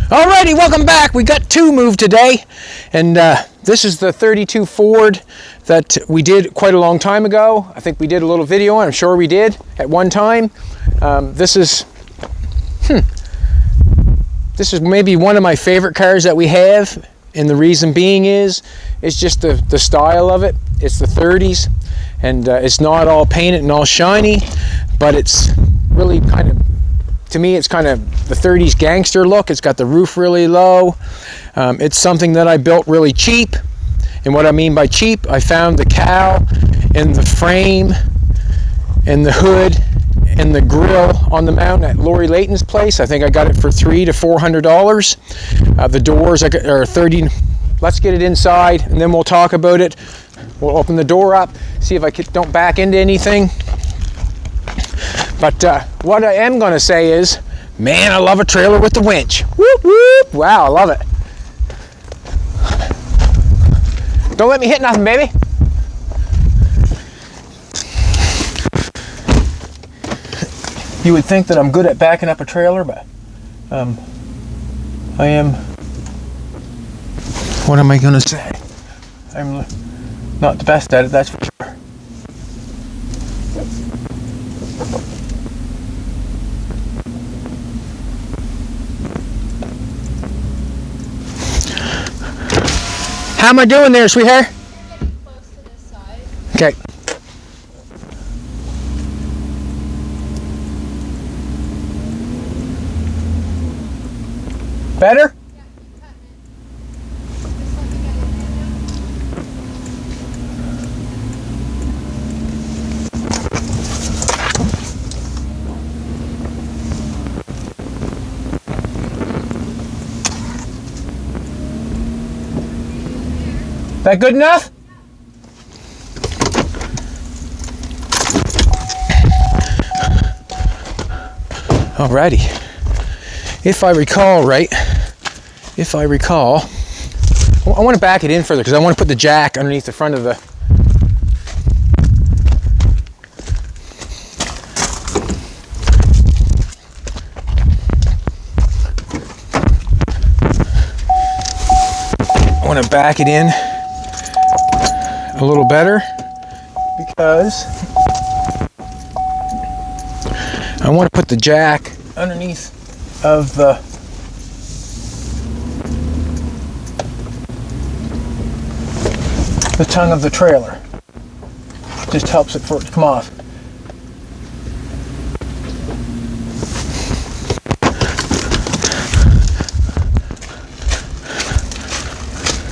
Alrighty, welcome back. We got two moved today, and this is the 32 Ford that we did quite a long time ago. I think we did a little video on. I'm sure we did at one time. This is maybe one of my favorite cars that we have, and the reason being is just the style of it. It's the 30s, and it's not all painted and all shiny, but it's really kind of, to me, it's kind of the 30s gangster look. It's got the roof really low. It's something that I built really cheap. And what I mean by cheap, I found the cowl and the frame and the hood and the grill on the mountain at Lori Layton's place. I think I got it for $300 to $400. The doors are $30. Let's get it inside and then we'll talk about it. We'll open the door up, see if I don't back into anything. But what I am going to say is, man, I love a trailer with the winch. Whoop, whoop. Wow, I love it. Don't let me hit nothing, baby. You would think that I'm good at backing up a trailer, but I am, what am I going to say? I'm not the best at it, that's for sure. How am I doing there, sweetheart? You're getting close to this side. Okay. Better? Yeah, keep cutting it. Just let me get in That good enough? Alrighty. If I recall right, I want to back it in further because I want to put the jack underneath the front of the I want to back it in a little better because I want to put the jack underneath of the tongue of the trailer. Just helps it for it to come off.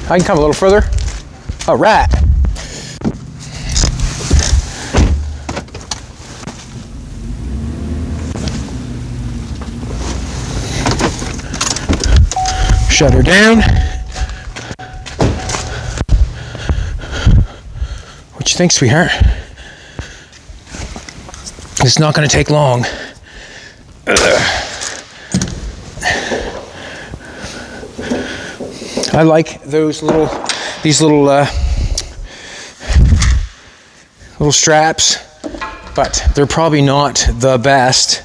I can come a little further. All right. Shut her down. What you think, sweetheart? It's not going to take long. I like these little straps, but they're probably not the best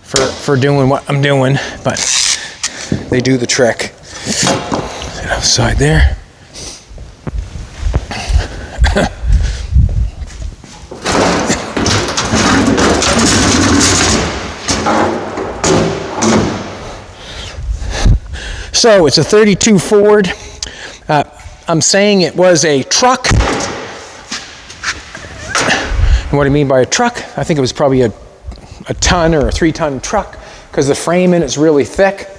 for doing what I'm doing, but they do the trick. Set outside there. So it's a 32 Ford. I'm saying it was a truck. And what I mean by a truck, I think it was probably a ton or a 3-ton truck because the frame in it's really thick.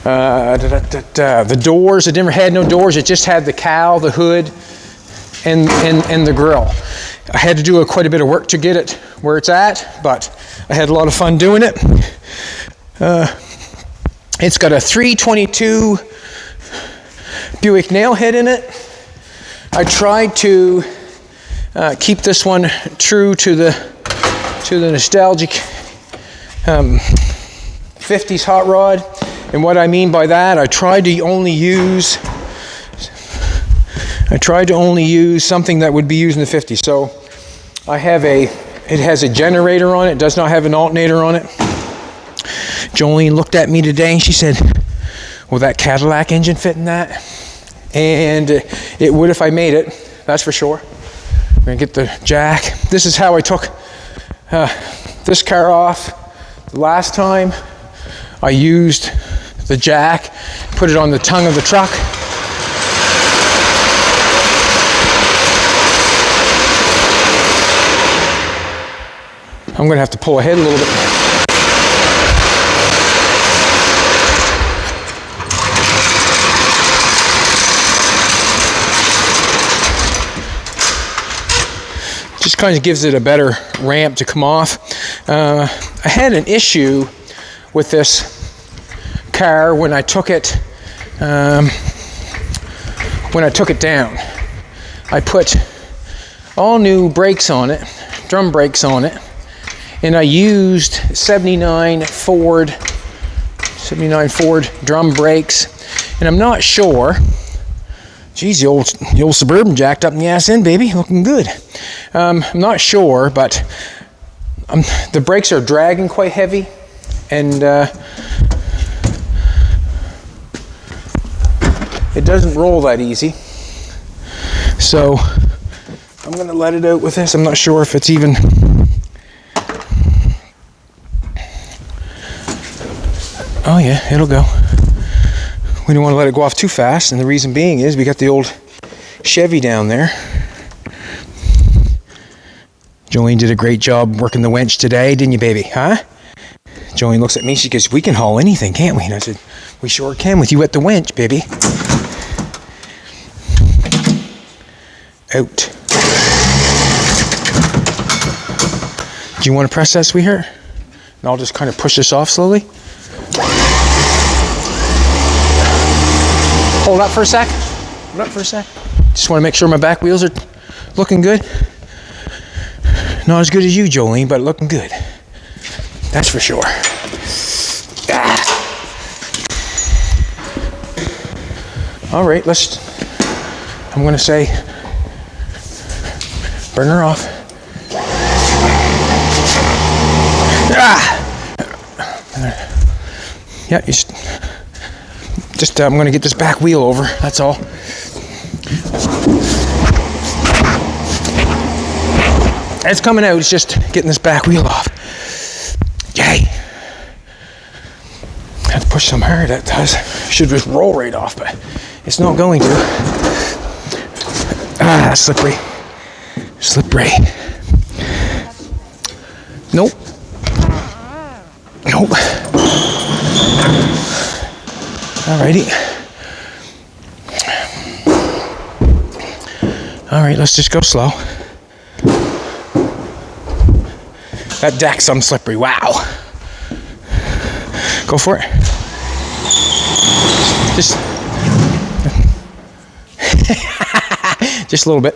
The doors, it never had no doors. It just had the cowl, the hood, and the grill. I had to do quite a bit of work to get it where it's at, but I had a lot of fun doing it. It's got a 322 Buick Nailhead in it. I tried to keep this one true to the nostalgic 50s hot rod. And what I mean by that, I tried to only use something that would be used in the 50s. So it has a generator on it. It does not have an alternator on it. Jolene looked at me today and she said, will that Cadillac engine fit in that? And it would if I made it, that's for sure. I'm gonna get the jack. This is how I took this car off the last time. I used the jack, put it on the tongue of the truck. I'm gonna have to pull ahead a little bit. Just kind of gives it a better ramp to come off. I had an issue with this car when I took it down. I put all new brakes on it, drum brakes on it, and I used 79 Ford drum brakes, and I'm not sure. Geez, the old Suburban jacked up in the ass end, baby, looking good. I'm not sure, but the brakes are dragging quite heavy, and it doesn't roll that easy. So I'm gonna let it out with this. I'm not sure if it's even. Oh yeah, it'll go. We don't want to let it go off too fast, and the reason being is we got the old Chevy down there. Jolene did a great job working the winch today, didn't you, baby? Huh? Jolene looks at me, she goes, we can haul anything, can't we? And I said, we sure can with you at the winch, baby. Out. Do you want to press that, sweetheart? And I'll just kind of push this off slowly. Hold up for a sec. Hold up for a sec. Just want to make sure my back wheels are looking good. Not as good as you, Jolene, but looking good. That's for sure. Ah. All right, I'm going to say, burn her off. Ah. Yeah, I'm going to get this back wheel over, that's all. It's coming out, it's just getting this back wheel off. Yay! I have to push some hard, that does. Should just roll right off, but it's not going to. Ah, slippery. Slippery. Nope. Nope. Alrighty. Alright, let's just go slow. That deck's some slippery. Wow. Go for it. Just a little bit.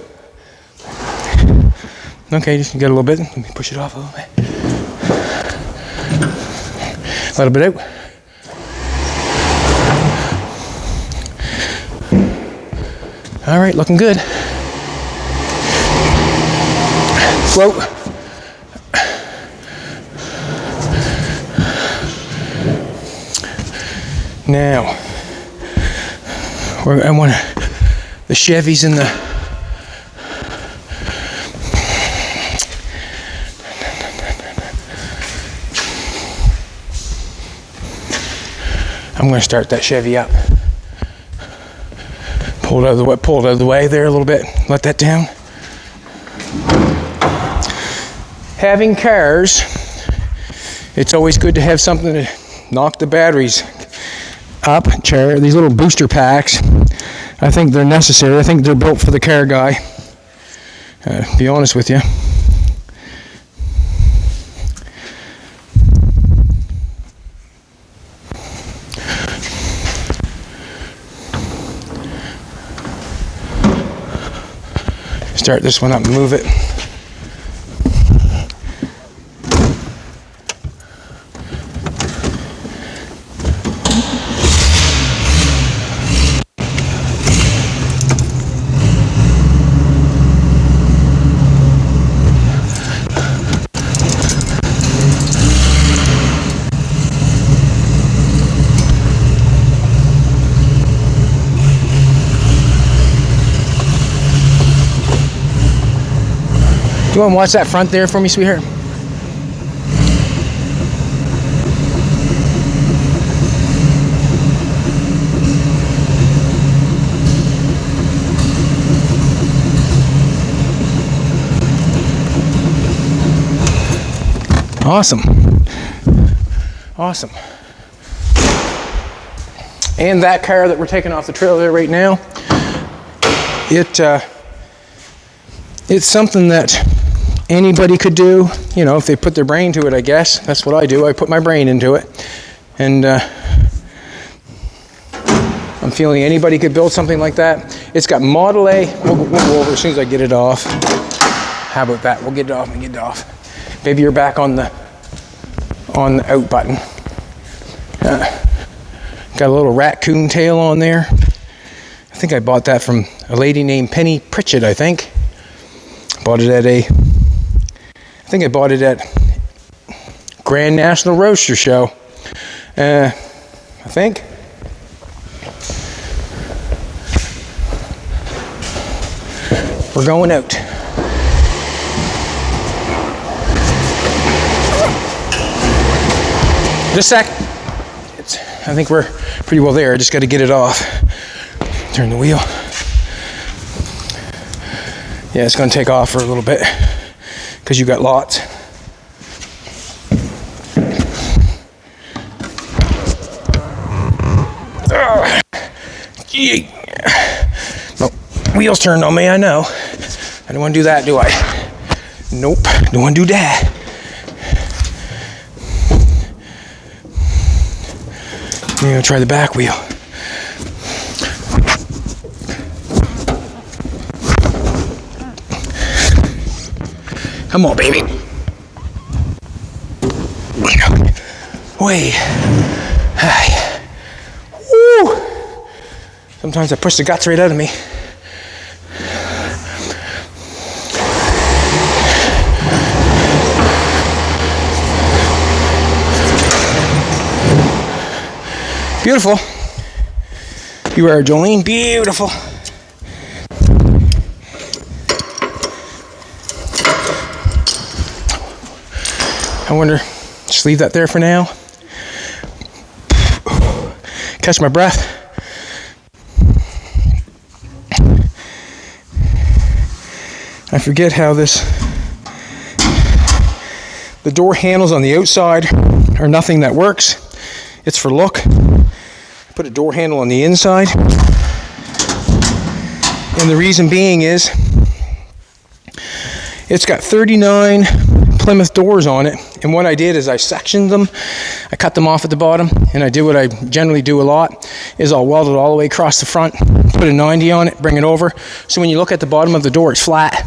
Okay, just get a little bit. Let me push it off a little bit. A little bit out. All right, looking good. Float. Now, I want the Chevys in the I'm going to start that Chevy up. Pull it out of the way there a little bit. Let that down. Having cars, it's always good to have something to knock the batteries up. These little booster packs, I think they're necessary. I think they're built for the car guy. To be honest with you. Start this one up and move it. You want to watch that front there for me, sweetheart? Awesome. Awesome. And that car that we're taking off the trailer right now, it's something that anybody could do, you know, if they put their brain to it, I guess. That's what I do. I put my brain into it. And I'm feeling anybody could build something like that. It's got Model A. We'll go over as soon as I get it off. How about that? We'll get it off and get it off. Maybe you're back on the out button. Got a little raccoon tail on there. I think I bought that from a lady named Penny Pritchett, I think. Bought it at I bought it at Grand National Roaster Show. I think. We're going out. Just a sec. I think we're pretty well there. I just got to get it off. Turn the wheel. Yeah, it's going to take off for a little bit because you got lots. Oh, wheels turned on me, I know. I don't want to do that, do I? Nope, don't want to do that. I'm going to try the back wheel. Come on, baby. Way. Hi. Woo. Sometimes I push the guts right out of me. Beautiful. You are, Jolene. Beautiful. I wonder, just leave that there for now. Catch my breath. I forget how the door handles on the outside are nothing that works. It's for look. Put a door handle on the inside. And the reason being is it's got 39 Plymouth doors on it, and what I did is I sectioned them. I cut them off at the bottom, and I did what I generally do a lot, is I'll weld it all the way across the front, put a 90 on it, bring it over, so when you look at the bottom of the door, it's flat.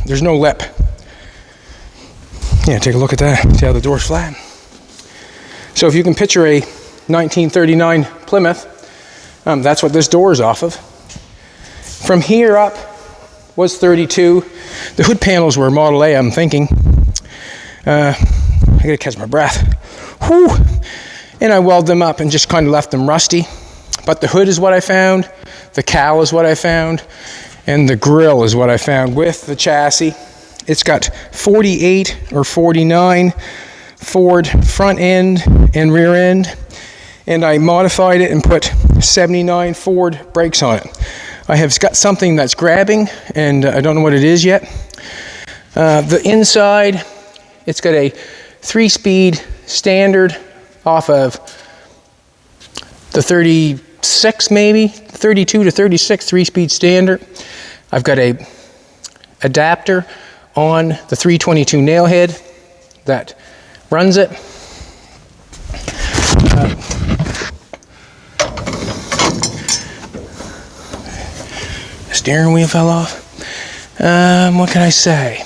There's no lip. Yeah, take a look at that. See how the door's flat? So if you can picture a 1939 Plymouth, that's what this door is off of. From here up was 32. The hood panels were Model A, I'm thinking. I gotta catch my breath. Whew. And I welded them up and just kind of left them rusty. But the hood is what I found, the cowl is what I found, and the grill is what I found with the chassis. It's got 48 or 49 Ford front end and rear end, and I modified it and put 79 Ford brakes on it. I have got something that's grabbing, and I don't know what it is yet. The inside, it's got a 3-speed standard off of the 36 maybe, 32 to 36 3-speed standard. I've got a adapter on the 322 Nailhead that runs it. The steering wheel fell off. What can I say?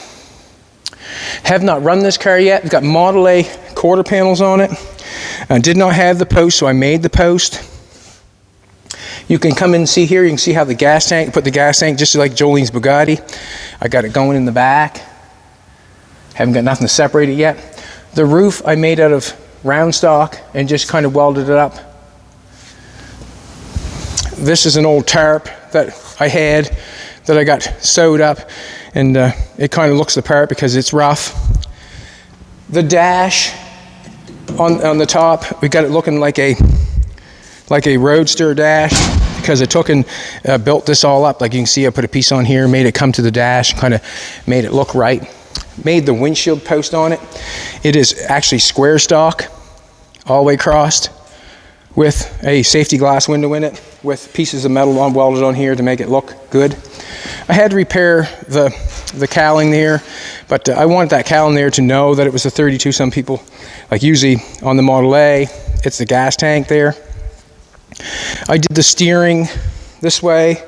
Have not run this car yet. It's got Model A quarter panels on it. I did not have the post, so I made the post. You can come in and see here. You can see how the gas tank, put the gas tank just like Jolene's Bugatti. I got it going in the back. Haven't got nothing to separate it yet. The roof I made out of round stock and just kind of welded it up. This is an old tarp that I had that I got sewed up, and it kind of looks the part because it's rough. The dash on the top, we got it looking like a roadster dash, because I took and built this all up. Like you can see, I put a piece on here, made it come to the dash, kind of made it look right. Made the windshield post on it. It is actually square stock all the way across, with a safety glass window in it, with pieces of metal welded on here to make it look good. I had to repair the cowling there, but I wanted that cowling there to know that it was a 32. Some people, like usually on the Model A, it's the gas tank there. I did the steering this way.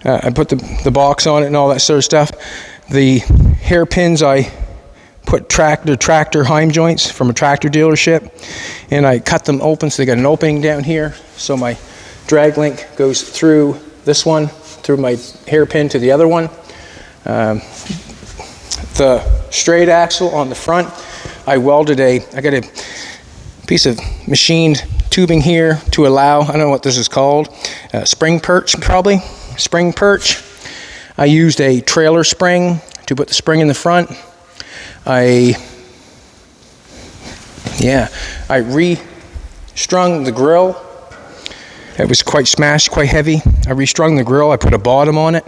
I put the box on it and all that sort of stuff. The hairpins, I put tractor Heim joints from a tractor dealership, and I cut them open so they got an opening down here, so my drag link goes through this one, through my hairpin to the other one. The straight axle on the front, I got a piece of machined tubing here to allow, I don't know what this is called, spring perch probably, spring perch. I used a trailer spring to put the spring in the front. I restrung the grill. It was quite smashed, quite heavy. I restrung the grill. I put a bottom on it.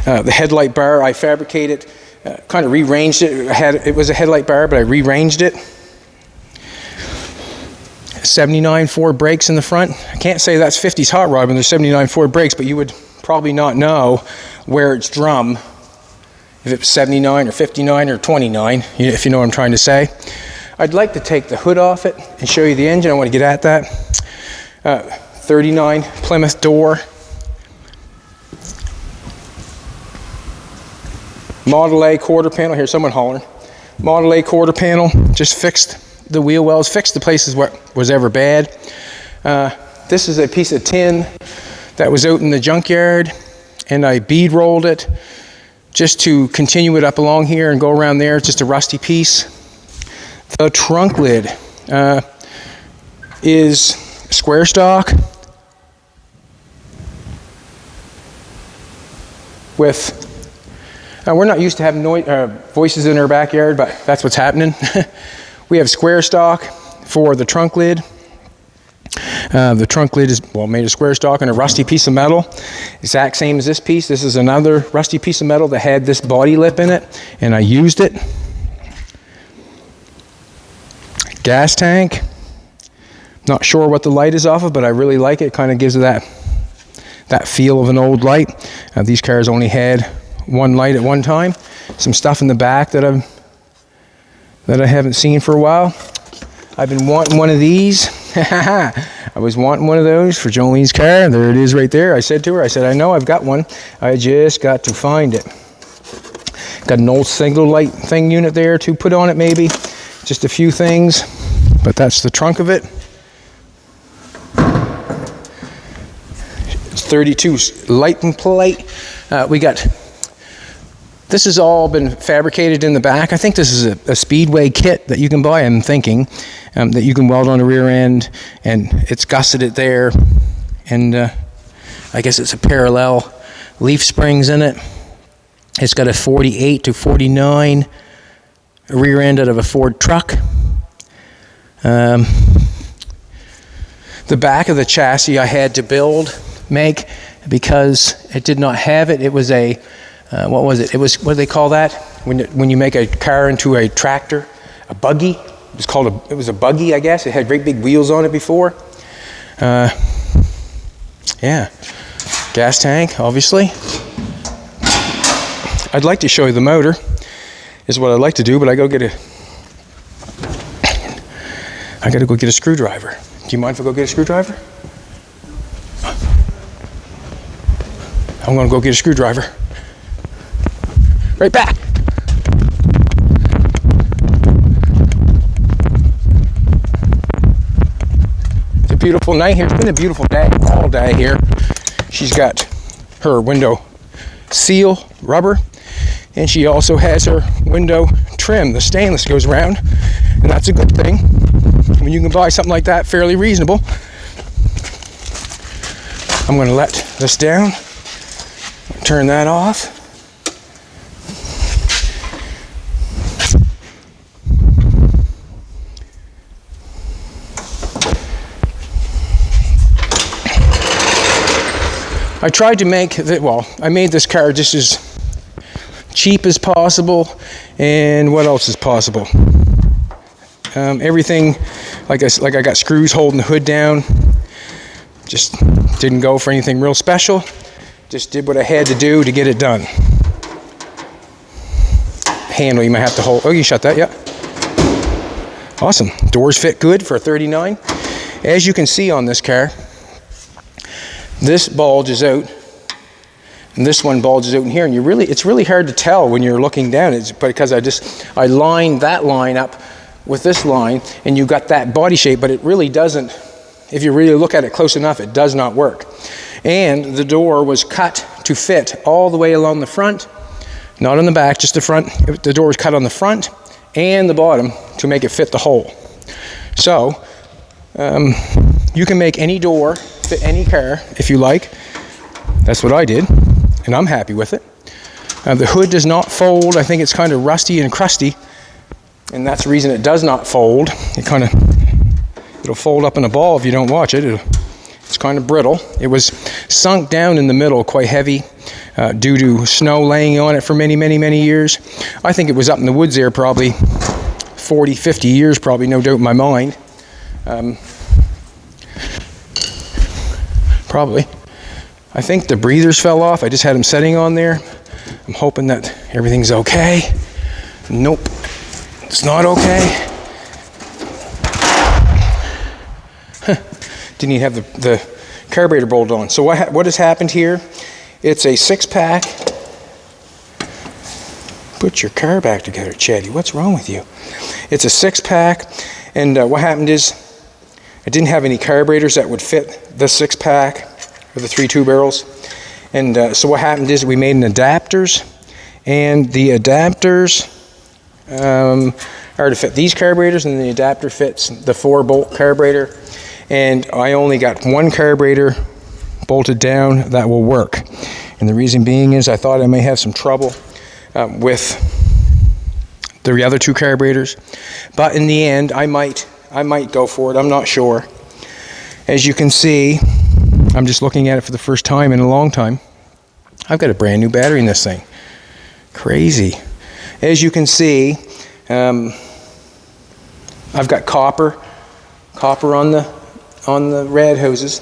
The headlight bar, I fabricated, kind of rearranged it. It was a headlight bar, but I rearranged it. 79 Ford brakes in the front. I can't say that's 50's hot rod when there's 79 Ford brakes, but you would probably not know where it's drum, if it's 79 or 59 or 29, if you know what I'm trying to say. I'd like to take the hood off it and show you the engine. I want to get at that. 39 Plymouth door. Model A quarter panel. Here's someone hollering. Model A quarter panel. Just fixed the wheel wells, fixed the places what was ever bad. This is a piece of tin that was out in the junkyard, and I bead rolled it just to continue it up along here and go around there. It's just a rusty piece. The trunk lid is square stock with, we're not used to having voices in our backyard, but that's what's happening. We have square stock for the trunk lid. The trunk lid is made of square stock and a rusty piece of metal, exact same as this piece. This is another rusty piece of metal that had this body lip in it, and I used it. Gas tank. Not sure what the light is off of, but I really like it. It kind of gives it that feel of an old light. These cars only had one light at one time. Some stuff in the back that I haven't seen for a while. I've been wanting one of these. I was wanting one of those for Jolene's car. There it is right there. I said to her, I know I've got one. I just got to find it. Got an old single light thing unit there to put on it maybe. Just a few things, but that's the trunk of it. It's 32 lighting plate. This has all been fabricated in the back. I think this is a Speedway kit that you can buy, I'm thinking, that you can weld on the rear end, and it's gusseted there, and I guess it's a parallel leaf springs in it. It's got a 48 to 49 rear end out of a Ford truck. The back of the chassis I had to make, because it did not have it. It was a what was it? It was, what do they call that? When you make a car into a tractor, a buggy. It was a buggy, I guess. It had great big wheels on it before. Yeah. Gas tank, obviously. I'd like to show you the motor, is what I'd like to do, but I gotta go get a screwdriver. Do you mind if I go get a screwdriver? I'm gonna go get a screwdriver. Right back. It's a beautiful night here. It's been a beautiful day, all day here. She's got her window seal, rubber, and she also has her window trim. The stainless goes around, and that's a good thing. When you can buy something like that fairly reasonable. I'm going to let this down. Turn that off. I tried to make I made this car just as cheap as possible, and what else is possible? Everything, like I got screws holding the hood down. Just didn't go for anything real special. Just did what I had to do to get it done. Handle you might have to hold. Oh, you shut that, yeah. Awesome. Doors fit good for a 39. As you can see on this car, this bulges out, and this one bulges out in here, and it's really hard to tell when you're looking down. It's because I lined that line up with this line, and you got that body shape, but it really doesn't. If you really look at it close enough, it does not work. And the door was cut to fit all the way along the front, not on the back, just the front. The door was cut on the front and the bottom to make it fit the hole. So you can make any door fit any car if you like. That's what I did, and I'm happy with it. The hood does not fold. I think it's kind of rusty and crusty, and that's the reason it does not fold. It'll fold up in a ball if you don't watch it. It's kind of brittle. It was sunk down in the middle quite heavy due to snow laying on it for many, many, many years. I think it was up in the woods there probably 40, 50 years, probably, no doubt in my mind. Probably. I think the breathers fell off. I just had them setting on there. I'm hoping that everything's okay. Nope, it's not okay. Didn't even have the carburetor bolted on. So what has happened here? It's a 6-pack. Put your car back together, Chatty. What's wrong with you? It's a 6-pack, and what happened is I didn't have any carburetors that would fit the 6-pack or the 3 2-barrels. And so what happened is we made an adapters, and the adapters are to fit these carburetors, and the adapter fits the 4-bolt carburetor. And I only got one carburetor bolted down that will work. And the reason being is I thought I may have some trouble with the other 2 carburetors. But in the end, I might go for it. I'm not sure. As you can see, I'm just looking at it for the first time in a long time. I've got a brand new battery in this thing. Crazy. As you can see, I've got copper on the rad hoses.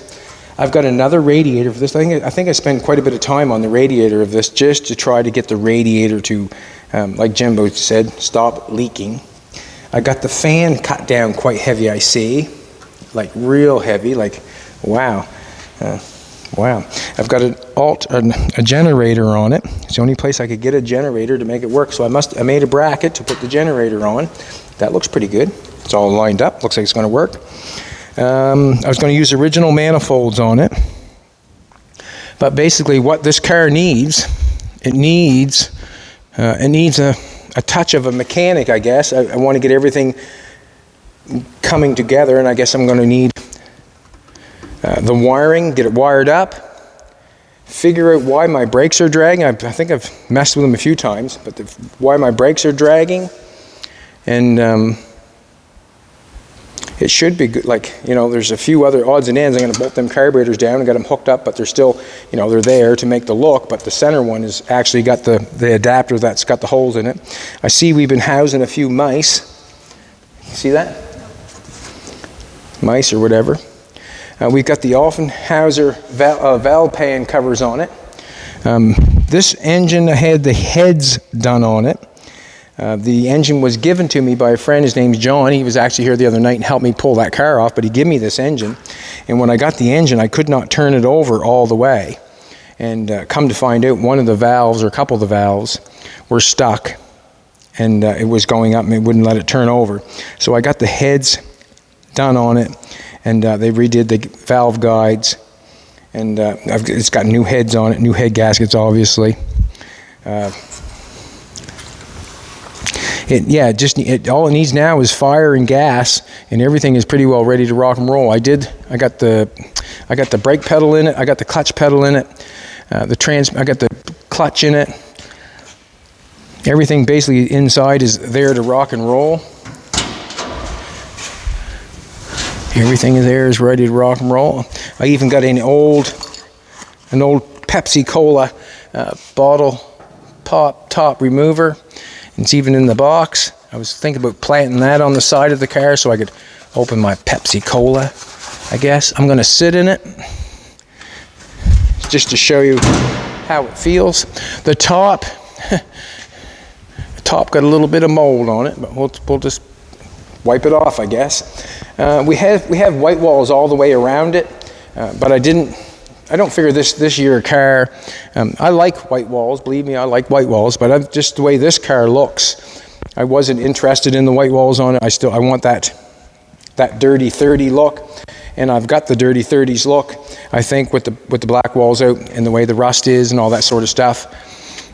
I've got another radiator for this. I think I spent quite a bit of time on the radiator of this just to try to get the radiator to, like Jimbo said, stop leaking. I got the fan cut down quite heavy, I see, like real heavy, like wow. Wow. I've got a generator on it. It's the only place I could get a generator to make it work. So I made a bracket to put the generator on. That looks pretty good. It's all lined up. Looks like it's going to work. I was going to use original manifolds on it, but basically what this car needs, it needs a touch of a mechanic, I guess. I want to get everything coming together, and I guess I'm going to need the wiring, get it wired up, figure out why my brakes are dragging. I think I've messed with them a few times, but why my brakes are dragging, and it should be good. Like, you know, there's a few other odds and ends. I'm going to bolt them carburetors down and got them hooked up, but they're still, you know, they're there to make the look, but the center one has actually got the adapter that's got the holes in it. I see we've been housing a few mice. See that? Mice or whatever. We've got the Offenhauser valve pan covers on it. This engine, I had the heads done on it. The engine was given to me by a friend. His name's John. He was actually here the other night and helped me pull that car off, but he gave me this engine. And when I got the engine, I could not turn it over all the way. And come to find out, one of the valves, or a couple of the valves, were stuck. And it was going up and it wouldn't let it turn over. So I got the heads done on it, and they redid the valve guides. And it's got new heads on it, new head gaskets, obviously. All it needs now is fire and gas, and everything is pretty well ready to rock and roll. I got the brake pedal in it. I got the clutch pedal in it. I got the clutch in it. Everything basically inside is there to rock and roll. Everything there is ready to rock and roll. I even got an old Pepsi Cola bottle pop top remover. It's even in the box. I was thinking about planting that on the side of the car so I could open my Pepsi Cola, I guess. I'm going to sit in it just to show you how it feels. The top got a little bit of mold on it, but we'll just wipe it off, I guess. We have white walls all the way around it, but I don't figure this year car. I like white walls, believe me, I like white walls, but just the way this car looks, I wasn't interested in the white walls on it. I want that dirty 30 look, and I've got the dirty 30s look. I think with the black walls out and the way the rust is and all that sort of stuff.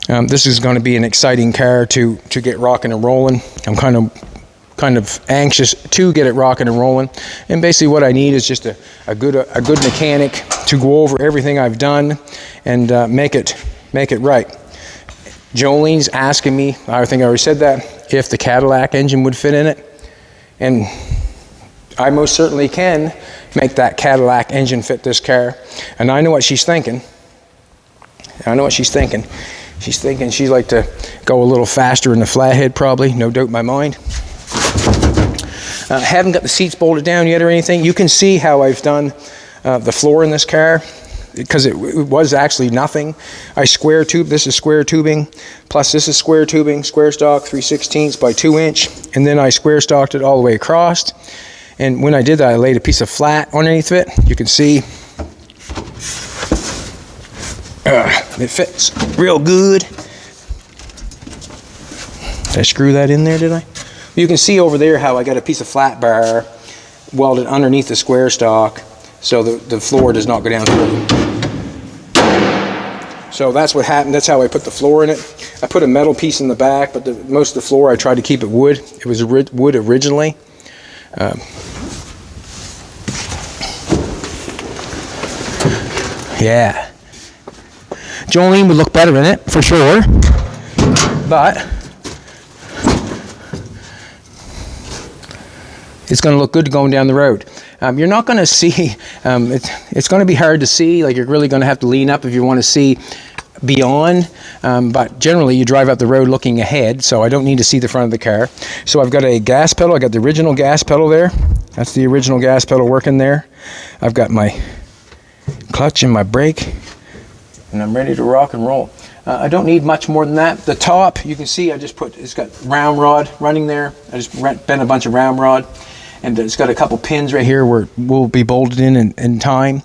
This is going to be an exciting car to get rocking and rolling. I'm kind of anxious to get it rocking and rolling, and basically what I need is just a good mechanic to go over everything I've done and make it right. Jolene's asking me, I think I already said that, if the Cadillac engine would fit in it, and I most certainly can make that Cadillac engine fit this car, and I know what she's thinking. She's thinking she'd like to go a little faster in the flathead, probably, no doubt in my mind. Haven't got the seats bolted down yet or anything. You can see how I've done the floor in this car, because it was actually nothing. I square tube, this is square tubing, plus this is square tubing, square stock, 3/16 by 2 inch, and then I square stocked it all the way across. And when I did that, I laid a piece of flat underneath it. You can see it fits real good. Did I screw that in there, did I? You can see over there how I got a piece of flat bar welded underneath the square stock so the floor does not go down through. So that's what happened. That's how I put the floor in it. I put a metal piece in the back, but most of the floor I tried to keep it wood. It was wood originally. Yeah. Jolene would look better in it, for sure. But it's going to look good going down the road. You're not going to see, it's going to be hard to see, like you're really going to have to lean up if you want to see beyond, but generally you drive out the road looking ahead, so I don't need to see the front of the car. So I've got a gas pedal. I got the original gas pedal there. That's the original gas pedal working there. I've got my clutch and my brake, and I'm ready to rock and roll. I don't need much more than that. The top, you can see it's got round rod running there. I just bent a bunch of round rod, and it's got a couple pins right here where it will be bolted in time.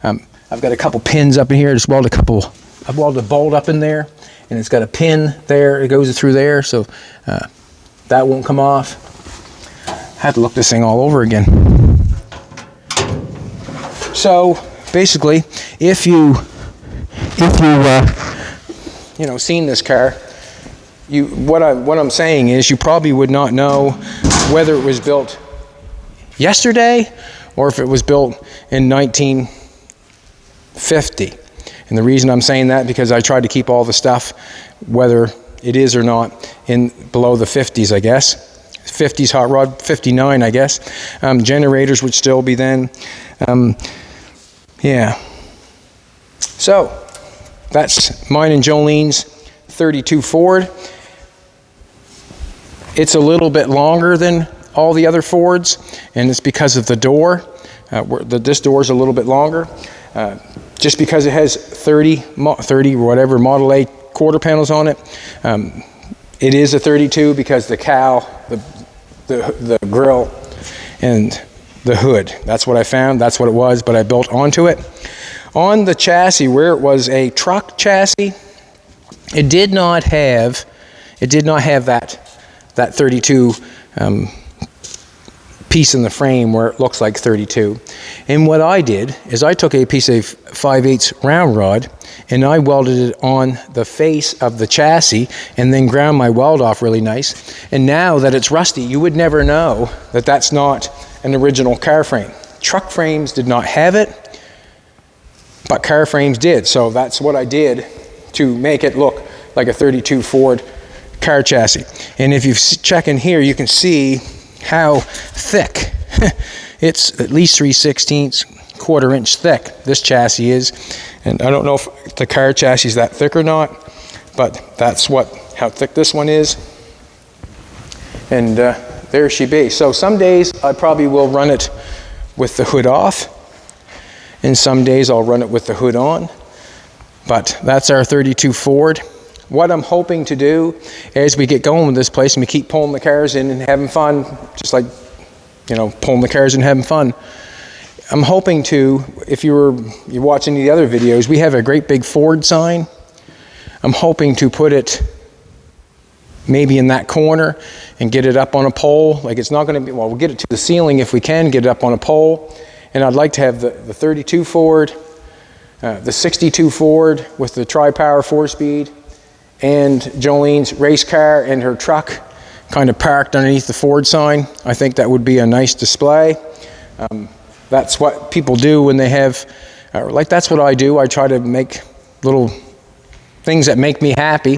I've got a couple pins up in here. I've welded a bolt up in there, and it's got a pin there. It goes through there, so that won't come off. I have to look this thing all over again. So basically, if you seen this car, what I'm saying is you probably would not know whether it was built yesterday or if it was built in 1950. And the reason I'm saying that, because I tried to keep all the stuff, whether it is or not, in below the 50s, I guess. 50s hot rod, 59, I guess. Generators would still be then. Yeah. So that's mine and Jolene's 32 Ford. It's a little bit longer than all the other Fords, and it's because of the door. This door is a little bit longer. Just because it has 30 whatever Model A quarter panels on it. It is a 32 because the cowl, the grill, and the hood. That's what I found. That's what it was, but I built onto it. On the chassis, where it was a truck chassis, it did not have that 32 piece in the frame where it looks like 32. And what I did is I took a piece of 5/8 round rod and I welded it on the face of the chassis and then ground my weld off really nice. And now that it's rusty, you would never know that that's not an original car frame. Truck frames did not have it. but car frames did. So that's what I did to make it look like a 32 Ford car chassis. And if you check in here, you can see how thick it's at least 3/16 1/4 inch thick this chassis is. And I don't know if the car chassis is that thick or not, but that's how thick this one is. And there she be. So some days I probably will run it with the hood off, and some days I'll run it with the hood on. But that's our 32 Ford. What I'm hoping to do as we get going with this place and we keep pulling the cars in and having fun, just like, you know, pulling the cars in and having fun, I'm hoping to, if you're watching the other videos, we have a great big Ford sign. I'm hoping to put it maybe in that corner and get it up on a pole. Like, it's not going to be, well, we'll get it to the ceiling if we can, get it up on a pole. And I'd like to have the 32 Ford, the 62 Ford with the tri-power 4-speed, and Jolene's race car and her truck kind of parked underneath the Ford sign. I think that would be a nice display. That's what people do when they have, like that's what I do. I try to make little things that make me happy.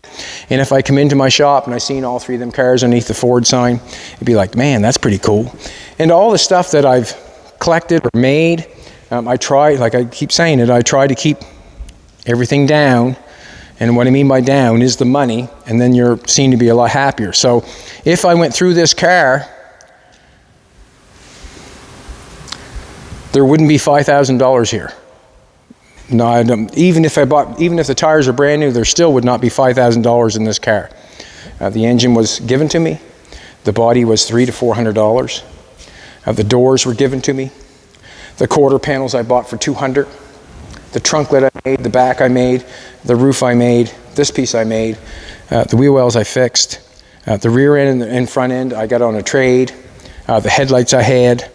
And if I come into my shop and I seen all three of them cars underneath the Ford sign, it'd be like, man, that's pretty cool. And all the stuff that I've collected or made, I try, like I keep saying it, I try to keep everything down. And what I mean by down is the money, and then you're seen to be a lot happier. So if I went through this car, there wouldn't be $5,000 here. No, even if the tires are brand new, there still would not be $5,000 in this car. The engine was given to me. The body was $300 to $400. The doors were given to me. The quarter panels I bought for $200. The trunk lid I made, the back I made, the roof I made, this piece I made, the wheel wells I fixed, the rear end and front end I got on a trade, the headlights I had,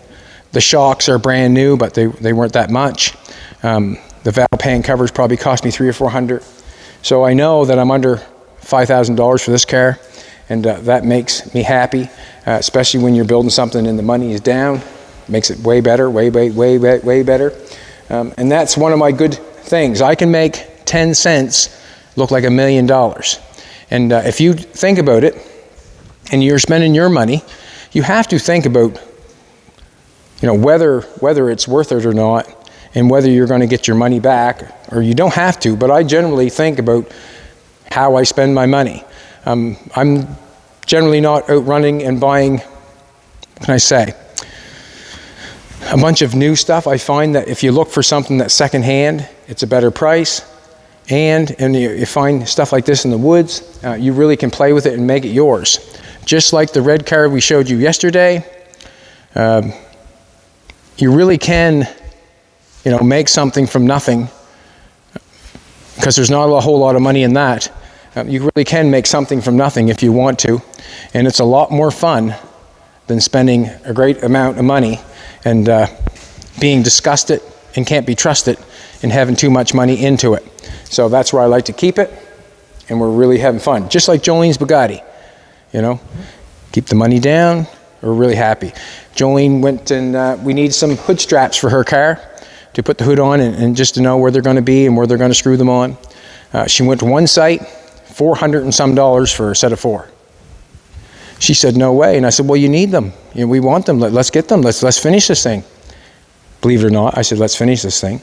the shocks are brand new, but they weren't that much. The valve pan covers probably cost me $300 or $400. So I know that I'm under $5,000 for this car, and that makes me happy, especially when you're building something and the money is down. Makes it way better, way better. And that's one of my good things. I can make 10 cents look like $1 million. And if you think about it, and you're spending your money, you have to think about, you know, whether it's worth it or not, and whether you're going to get your money back, or you don't have to. But I generally think about how I spend my money. I'm generally not out running and buying, what can I say, a bunch of new stuff. I find that if you look for something that's secondhand, it's a better price. And you find stuff like this in the woods, you really can play with it and make it yours. Just like the red car we showed you yesterday, you really can, you know, make something from nothing, because there's not a whole lot of money in that. You really can make something from nothing if you want to, and it's a lot more fun than spending a great amount of money and being disgusted and can't be trusted and having too much money into it. So that's where I like to keep it, and we're really having fun. Just like Jolene's Bugatti, you know, keep the money down, we're really happy. Jolene went and we need some hood straps for her car to put the hood on and just to know where they're going to be and where they're going to screw them on. She went to one site, $400 and some for a set of 4. She said, no way. And I said, well, you need them. You know, we want them. Let's get them. Let's finish this thing. Believe it or not, I said, let's finish this thing.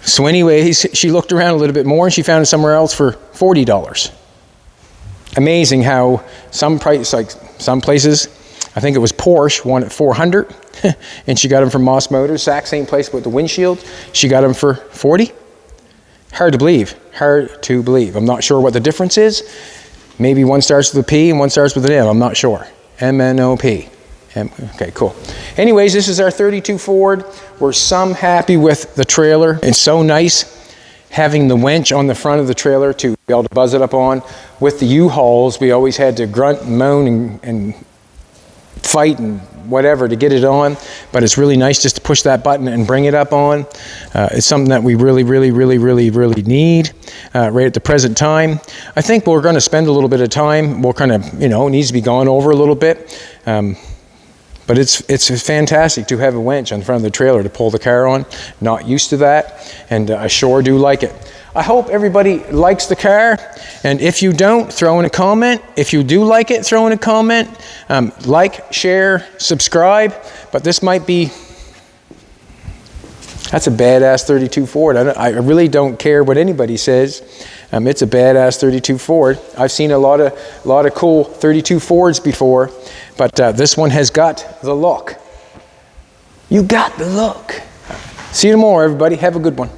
So anyways, she looked around a little bit more and she found it somewhere else for $40. Amazing how some places, I think it was Porsche, one at 400, and she got them from Moss Motors, exact same place with the windshield. She got them for 40. Hard to believe. I'm not sure what the difference is. Maybe one starts with a P and one starts with an M. I'm not sure. M-N-O-P. Okay, cool. Anyways, this is our 32 Ford. We're some happy with the trailer. It's so nice having the winch on the front of the trailer to be able to buzz it up on. With the U-Hauls, we always had to grunt and moan and fight and whatever to get it on, but it's really nice just to push that button and bring it up on. It's something that we really need right at the present time. I think we're going to spend a little bit of time. We'll kind of, you know, it needs to be gone over a little bit. But it's fantastic to have a winch on front of the trailer to pull the car on. Not used to that, and I sure do like it. I hope everybody likes the car, and if you don't, throw in a comment. If you do like it, throw in a comment. Like, share, subscribe. But this might be, that's a badass 32 Ford. I really don't care what anybody says. It's a badass 32 Ford. I've seen a lot of cool 32 Fords before, but this one has got the look. You got the look. See you tomorrow, everybody. Have a good one.